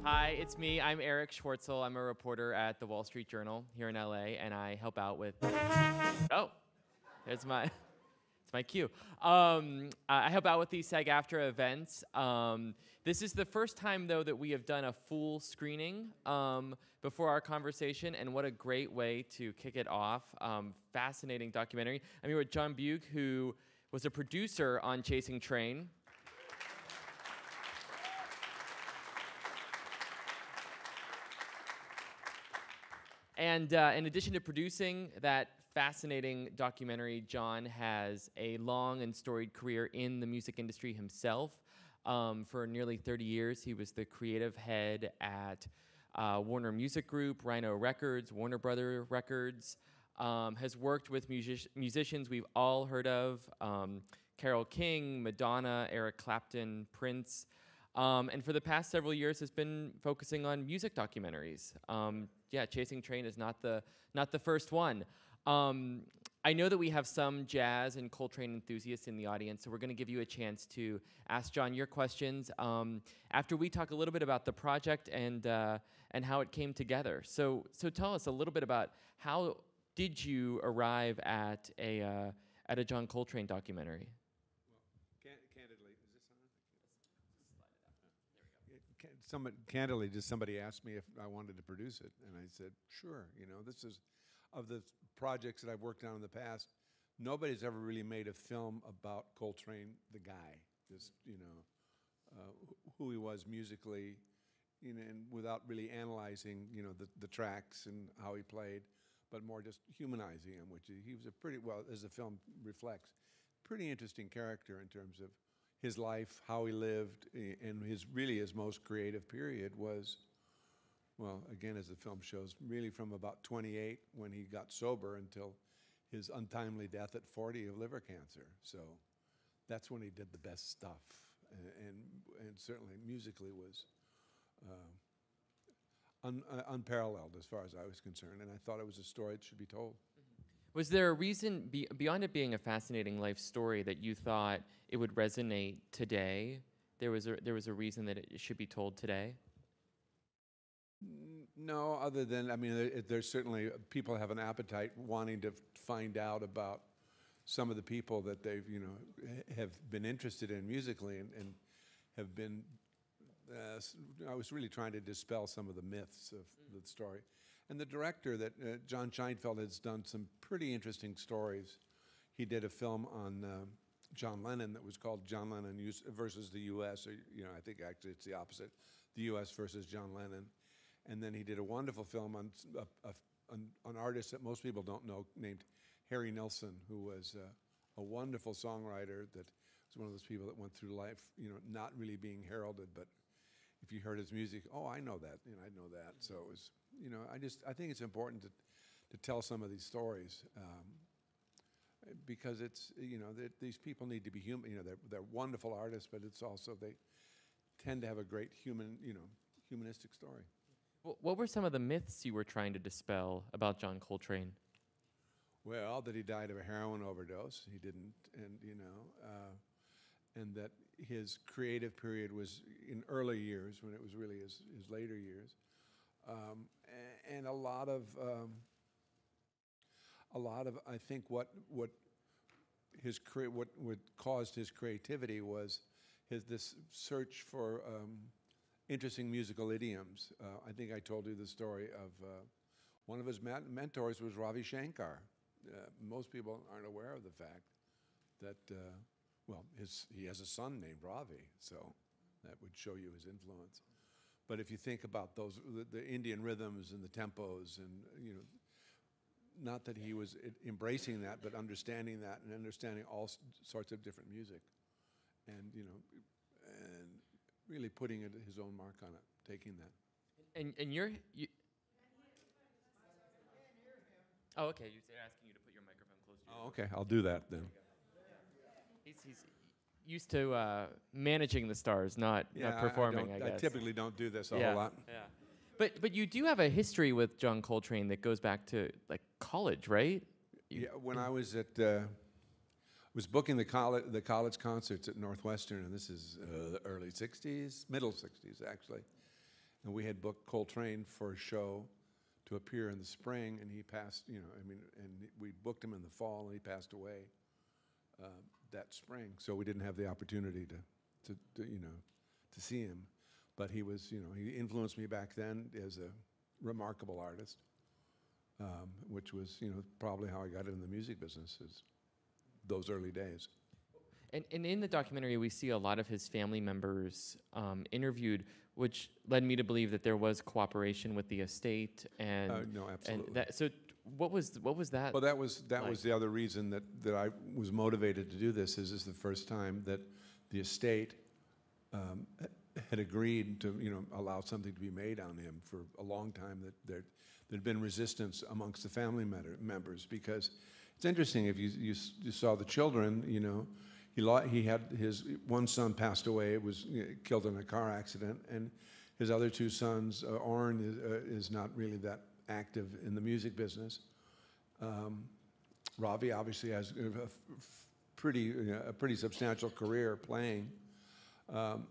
Hi, it's me. I'm Erich Schwartzel. I'm a reporter at the Wall Street Journal here in LA, and I help out with. Oh, there's my. It's my cue. I help out with these SAG-AFTRA events. This is the first time, though, that we have done a full screening before our conversation, and what a great way to kick it off. Fascinating documentary. I'm here with John Beug, who was a producer on Chasing Trane. And in addition to producing that fascinating documentary, John has a long and storied career in the music industry himself. For nearly 30 years, he was the creative head at Warner Music Group, Rhino Records, Warner Brother Records, has worked with musicians we've all heard of, Carole King, Madonna, Eric Clapton, Prince, and for the past several years has been focusing on music documentaries. Yeah, Chasing Trane is not the first one. I know that we have some jazz and Coltrane enthusiasts in the audience, so we're going to give you a chance to ask John your questions after we talk a little bit about the project and how it came together. So tell us a little bit about how did you arrive at a John Coltrane documentary? Candidly, is this on? Candidly, just somebody asked me if I wanted to produce it, and I said, sure. You know, this is, of the projects that I've worked on in the past, nobody's ever really made a film about Coltrane, the guy, just, you know, who he was musically, you know, and without really analyzing, you know, the tracks and how he played, but more just humanizing him, which he was a pretty, well, as the film reflects, pretty interesting character in terms of his life, how he lived, and his most creative period was, well, again, as the film shows, really from about 28 when he got sober until his untimely death at 40 of liver cancer. So that's when he did the best stuff, and certainly musically was unparalleled as far as I was concerned, and I thought it was a story that should be told. Was there a reason, beyond it being a fascinating life story, that you thought it would resonate today? There was a reason that it should be told today? No, other than, I mean, there's certainly, people have an appetite wanting to find out about some of the people that they've, you know, have been interested in musically and have been, I was really trying to dispel some of the myths of the story. And the director, that John Scheinfeld, has done some pretty interesting stories. He did a film on John Lennon that was called John Lennon versus the U.S., or, you know, I think actually it's the opposite, the U.S. versus John Lennon. And then he did a wonderful film on an artist that most people don't know named Harry Nilsson, who was a wonderful songwriter that was one of those people that went through life, you know, not really being heralded, but if you heard his music, oh, I know that, you know, I know that. So it was, you know, I think it's important to tell some of these stories because it's, you know, these people need to be human. You know, they're wonderful artists, but it's also, they tend to have a great humanistic story. What were some of the myths you were trying to dispel about John Coltrane? Well, that he died of a heroin overdose. He didn't, and, you know, and that his creative period was in early years when it was really his later years. And a lot of I think what caused his creativity was this search for interesting musical idioms. I think I told you the story of one of his mentors was Ravi Shankar. Most people aren't aware of the fact that well, he has a son named Ravi, so that would show you his influence. But if you think about those, the Indian rhythms and the tempos, and, you know, not that he was embracing that, but understanding that and understanding all sorts of different music, and, you know, and really putting his own mark on it, taking that. And you. Oh, okay. They're asking you to put your microphone close to you. Oh, okay. I'll do that then. He's used to managing the stars, not performing, I guess. I typically don't do this a whole lot. Yeah. But you do have a history with John Coltrane that goes back to, like, college, right? Yeah, when I was was booking the college concerts at Northwestern, and this is the early 60s, middle 60s, actually. And we had booked Coltrane for a show to appear in the spring, and he passed, you know, I mean, and we booked him in the fall, and he passed away that spring. So we didn't have the opportunity to you know, to see him. But he was, you know, he influenced me back then as a remarkable artist, which was, you know, probably how I got into the music business, is those early days. And in the documentary, we see a lot of his family members interviewed, which led me to believe that there was cooperation with the estate. And no, absolutely. And so what was that? Well, that was the other reason that I was motivated to do this. Is the first time that the estate had agreed to, you know, allow something to be made on him. For a long time that there'd been resistance amongst the family members, because it's interesting, if you saw the children, you know, he had his one son passed away, was killed in a car accident, and his other two sons, Orrin is not really that active in the music business. Ravi obviously has a pretty substantial career playing.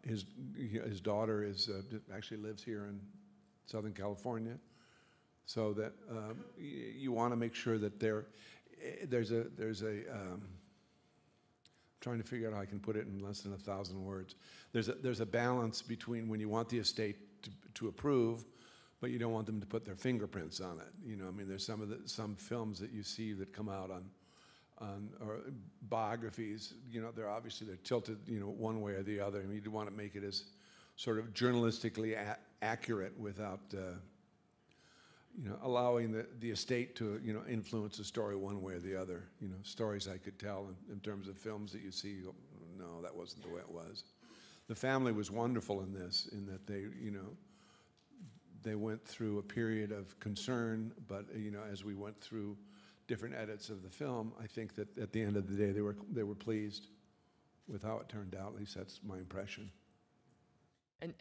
His daughter actually lives here in Southern California, so that you want to make sure that there's a trying to figure out how I can put it in less than 1,000 words. There's a balance between when you want the estate to approve, but you don't want them to put their fingerprints on it. You know, I mean, there's some films that you see that come out on or biographies. You know, they're tilted, you know, one way or the other. I mean, you want to make it as sort of journalistically accurate without you know, allowing the estate to, you know, influence the story one way or the other. You know, stories I could tell in terms of films that you see, you go, no, that wasn't the way it was. The family was wonderful in this, in that they, you know, they went through a period of concern, but, you know, as we went through different edits of the film, I think that at the end of the day, they were pleased with how it turned out. At least that's my impression.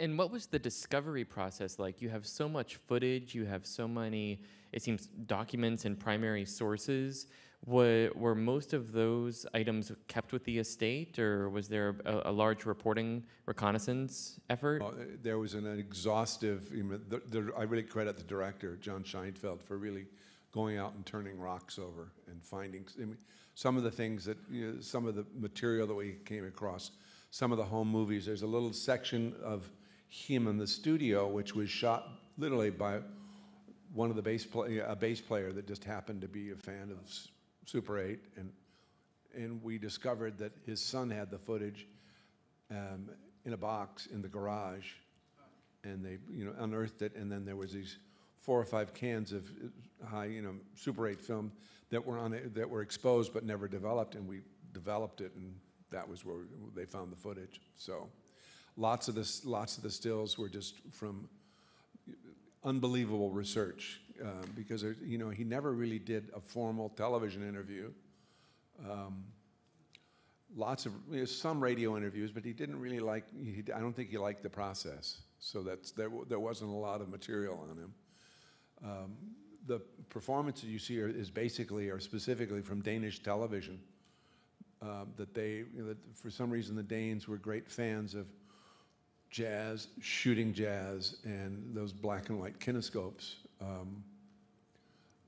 And what was the discovery process like? You have so much footage, you have so many, it seems, documents and primary sources. Were most of those items kept with the estate, or was there a large reporting reconnaissance effort? There was an exhaustive, you know, I really credit the director, John Scheinfeld, for really going out and turning rocks over and finding, I mean, some of the things that, you know, some of the material that we came across, some of the home movies. There's a little section of him in the studio, which was shot literally by one of the a bass player that just happened to be a fan of Super 8, and we discovered that his son had the footage in a box in the garage, and they, you know, unearthed it, and then there was these 4 or 5 cans of high, you know, Super 8 film that were exposed but never developed, and we developed it, and that was where they found the footage. So lots of the stills were just from unbelievable research, because, you know, he never really did a formal television interview. Lots of, you know, some radio interviews, but he didn't really like, I don't think he liked the process. So there wasn't a lot of material on him. The performances you see are specifically from Danish television. That they, you know, that for some reason the Danes were great fans of jazz, shooting jazz, and those black and white kinescopes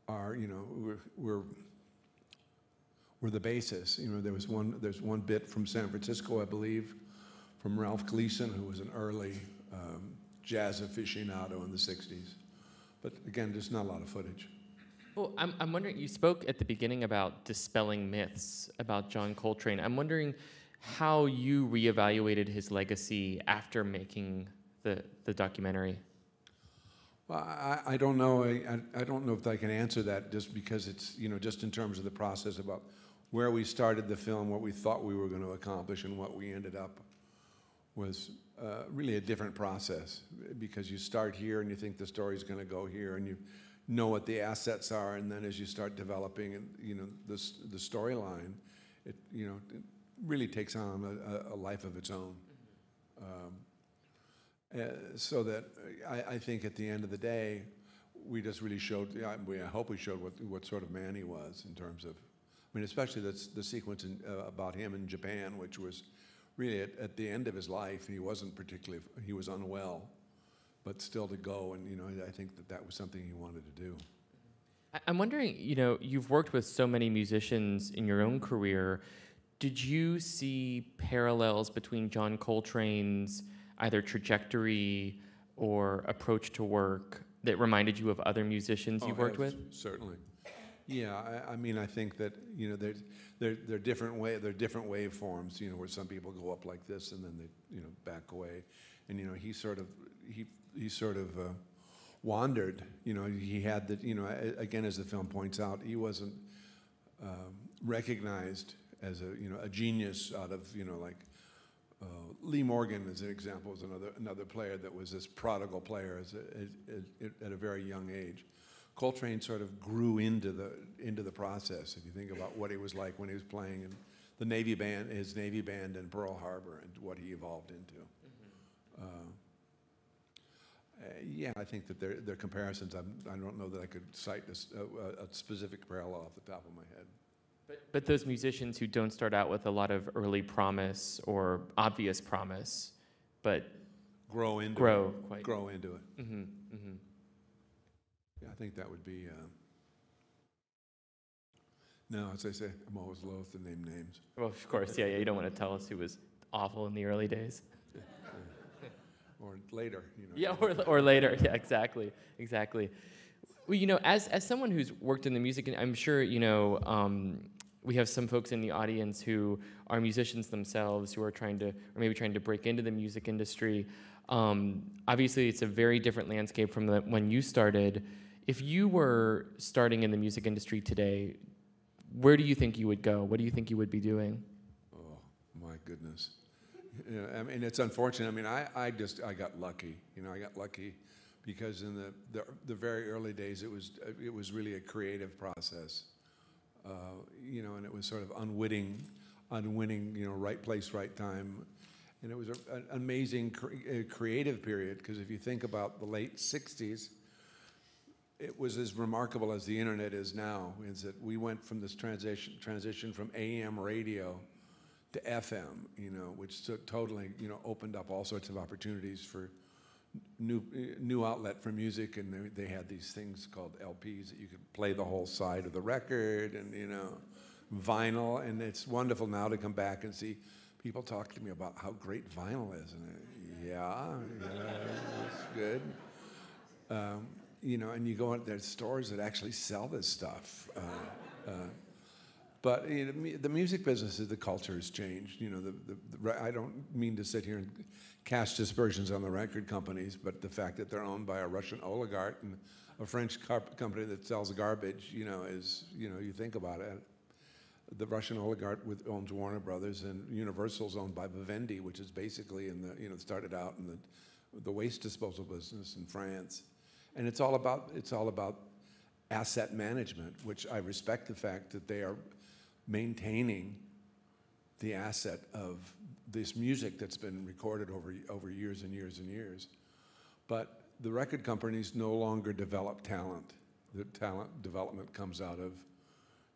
are, you know, were the basis. You know, there's one bit from San Francisco, I believe, from Ralph Gleason, who was an early jazz aficionado in the 60s. But again, there's not a lot of footage. Well, I'm wondering, you spoke at the beginning about dispelling myths about John Coltrane. I'm wondering how you reevaluated his legacy after making the documentary. Well, I don't know. I don't know if I can answer that, just because it's, you know, just in terms of the process about where we started the film, what we thought we were going to accomplish, and what we ended up was really a different process, because you start here and you think the story's going to go here, and you know what the assets are, and then as you start developing, and, you know, the storyline, it, you know, it really takes on a life of its own. So that I think at the end of the day, we just really showed, I hope we showed what sort of man he was, in terms of, I mean, especially the sequence about him in Japan, which was really at the end of his life. He wasn't particularly, he was unwell. but still to go. And, you know, I think that that was something he wanted to do. I'm wondering, you know, you've worked with so many musicians in your own career. Did you see parallels between John Coltrane's either trajectory or approach to work that reminded you of other musicians you've worked with? Certainly. Yeah, I mean, I think that, you know, there are different waveforms, you know, where some people go up like this and then they, you know, back away. And, you know, he sort of wandered, you know, he had the, you know, again, as the film points out, he wasn't recognized as a, you know, a genius out of, you know, like Lee Morgan, as an example, is another player that was this prodigal player at a very young age. Coltrane sort of grew into the process. If you think about what he was like when he was playing in the Navy band, his Navy band in Pearl Harbor, and what he evolved into. Yeah, I think that they're comparisons. I don't know that I could cite a specific parallel off the top of my head. But those musicians who don't start out with a lot of early promise or obvious promise, but grow into it. Mm-hmm, mm-hmm. Yeah, I think that would be. No, as I say, I'm always loath to name names. Well, of course, yeah. You don't want to tell us who was awful in the early days. Or later, you know. Yeah, or later. Yeah, exactly. Well, you know, as someone who's worked in the music, I'm sure, you know, we have some folks in the audience who are musicians themselves who are trying to break into the music industry. Obviously, it's a very different landscape from when you started. If you were starting in the music industry today, where do you think you would go? What do you think you would be doing? Oh, my goodness. You know, I mean, it's unfortunate. I mean, I got lucky. You know, I got lucky because in the very early days, it was really a creative process. You know, and it was sort of unwitting, you know, right place, right time. And it was an amazing creative period, because if you think about the late 60s, it was as remarkable as the internet is now, is that we went from this transition from AM radio to FM, you know, which totally, you know, opened up all sorts of opportunities for new outlet for music. And they had these things called LPs that you could play the whole side of the record, and, you know, vinyl. And it's wonderful now to come back and see people talk to me about how great vinyl is. And yeah, it's good. You know, and you go out, there's stores that actually sell this stuff. But you know, the music business, the culture has changed. You know, I don't mean to sit here and cast aspersions on the record companies, but the fact that they're owned by a Russian oligarch and a French company that sells garbage, you know, is, you know, you think about it. The Russian oligarch owns Warner Brothers, and Universal's owned by Vivendi, which is basically started out in the waste disposal business in France. And it's all about asset management, which I respect the fact that they are maintaining the asset of this music that's been recorded over years and years and years. But the record companies no longer develop talent. The talent development comes out of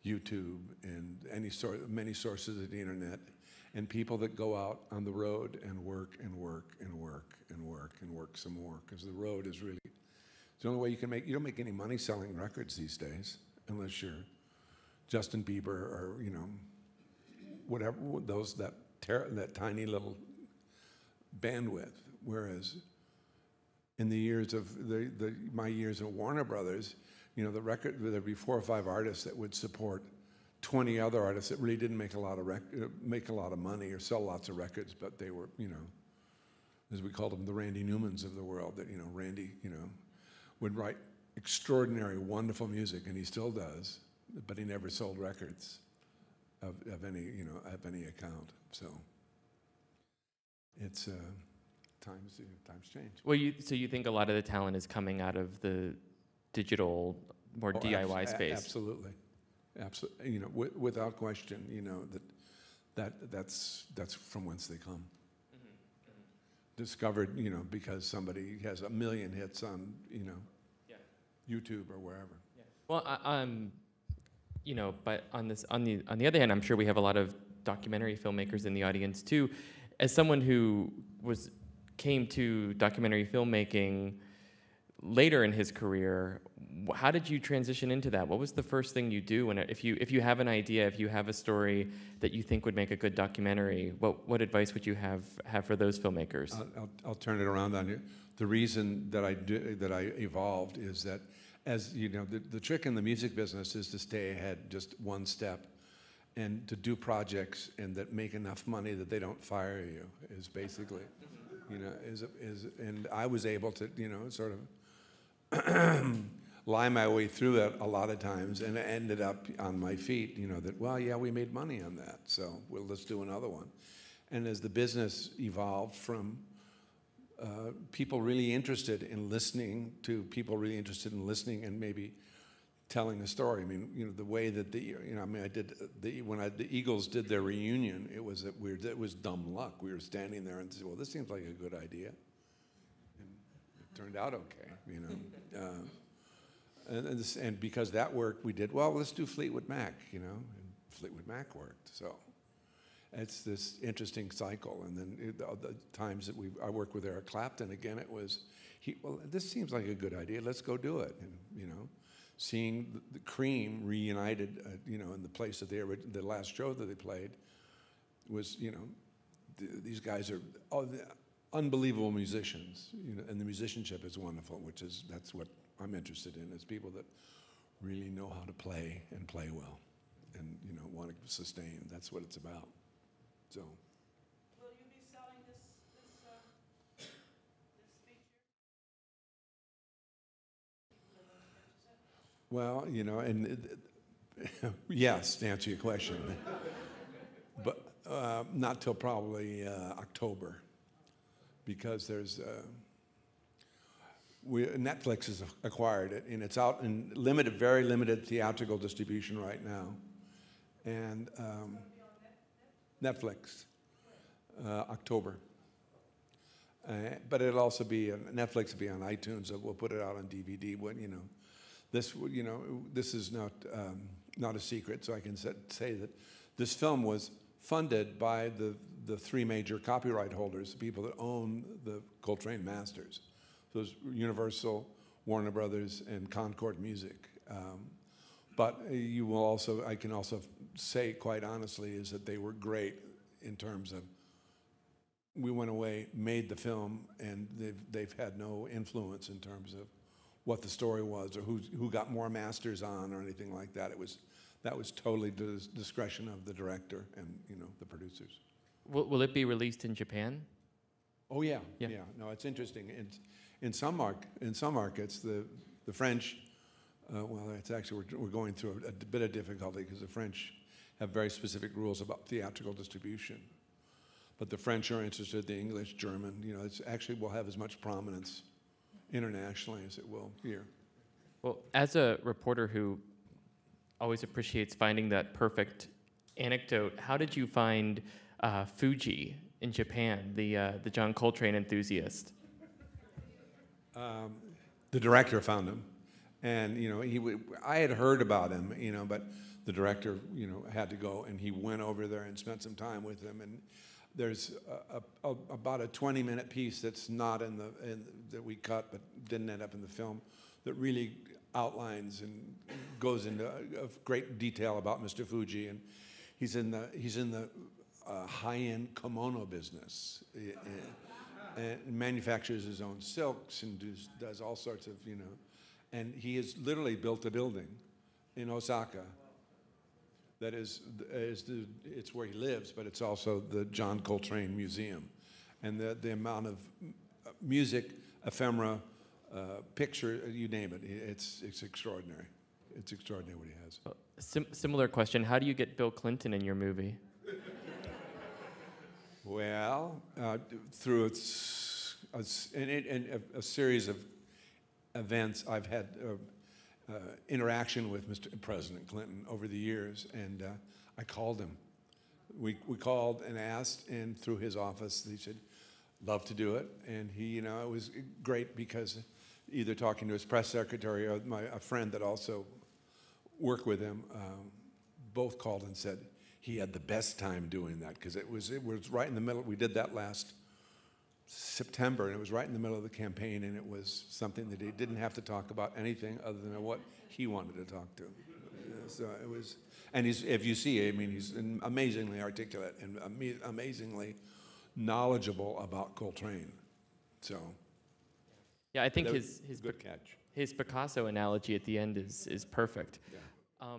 YouTube and many sources of the internet, and people that go out on the road and work and work and work and work and work some more, because the road is really the only way you can you don't make any money selling records these days, unless you're Justin Bieber or, you know, whatever, that tiny little bandwidth. Whereas in the years of my years at Warner Brothers, you know, there'd be 4 or 5 artists that would support 20 other artists that really didn't make a lot of money or sell lots of records, but they were, you know, as we called them, the Randy Newmans of the world. That, you know, Randy, you know, would write extraordinary, wonderful music, and he still does, but he never sold records of any account. So it's times change. Well, so you think a lot of the talent is coming out of the digital, more DIY space? Absolutely. You know, without question. You know, that's from whence they come. Discovered, you know, because somebody has 1 million hits on, you know, YouTube or wherever. Yeah. Well, you know, but on the other hand, I'm sure we have a lot of documentary filmmakers in the audience too. As someone who was came to documentary filmmaking later in his career. How did you transition into that? What was the first thing you do when, if you have an idea, if you have a story that you think would make a good documentary, what advice would you have for those filmmakers? I'll turn it around on you. The reason that I evolved is that, as you know, the trick in the music business is to stay ahead just one step, and to do projects and that make enough money that they don't fire you is basically, you know, and I was able to, you know, sort of lie my way through it a lot of times, and I ended up on my feet, you know, that, well, yeah, we made money on that, so well, let's do another one. And as the business evolved from people really interested in listening to people really interested in listening and maybe telling a story. I mean, you know, the way that I mean, I did when the Eagles did their reunion, it was it was dumb luck. We were standing there and said, well, this seems like a good idea, and it turned out okay, you know. And because that worked, we did, well, let's do Fleetwood Mac, you know, and Fleetwood Mac worked. So it's this interesting cycle. And then the times that I worked with Eric Clapton, again, it was, well, this seems like a good idea, let's go do it. And, you know, seeing the Cream reunited, you know, in the place that the last show that they played was, you know, these guys are unbelievable musicians, you know, and the musicianship is wonderful, that's what I'm interested in, is people that really know how to play and play well, and, you know, want to sustain. That's what it's about. So. Will you be selling this feature? Well, you know, and yes, to answer your question, but not till probably October, because there's Netflix has acquired it, and it's out in very limited theatrical distribution right now, and Netflix, October. But it'll also be Netflix will be on iTunes. So we'll put it out on DVD. When you know, this is not a secret. So I can say that this film was funded by the three major copyright holders, the people that own the Coltrane masters. Those Universal, Warner Brothers, and Concord Music. But I can also say quite honestly, is that they were great in terms of, we went away, made the film, and they've had no influence in terms of what the story was or who got more masters on or anything like that. That was totally the discretion of the director and, you know, the producers. Will it be released in Japan? Oh yeah, yeah. No, it's interesting. In some markets, the French, well, it's actually we're going through a bit of difficulty because the French have very specific rules about theatrical distribution. But the French are interested, the English, German, you know, it's actually will have as much prominence internationally as it will here. Well, as a reporter who always appreciates finding that perfect anecdote, how did you find Fuji in Japan, the John Coltrane enthusiast? The director found him, and you know, I had heard about him, you know, but the director, you know, had to go, and he went over there and spent some time with him. And there's about a 20-minute piece that's not that we cut, but didn't end up in the film, that really outlines and goes into great detail about Mr. Fuji, and he's in the high-end kimono business. And manufactures his own silks and does all sorts of, you know, and he has literally built a building in Osaka that it's where he lives, but it's also the John Coltrane Museum, and the amount of music, ephemera, picture, you name it, it's extraordinary. It's extraordinary what he has. Similar question: how do you get Bill Clinton in your movie? Well, through a series of events, I've had interaction with Mr. President Clinton over the years, and I called him. We called and asked, and through his office, he said, "Love to do it." And he, you know, it was great because either talking to his press secretary or a friend that also worked with him, both called and said he had the best time doing that because it was right in the middle. We did that last September, and it was right in the middle of the campaign, and it was something that he didn't have to talk about anything other than what he wanted to talk to. So it was, and he's, if you see, I mean, he's amazingly articulate and amazingly knowledgeable about Coltrane. So Yeah, I think that his was good catch. his Picasso analogy at the end is perfect. Yeah.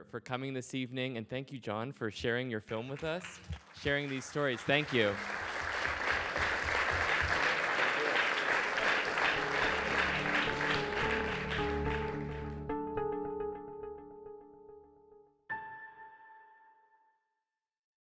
For coming this evening, and thank you, John, for sharing your film with us, sharing these stories. Thank you.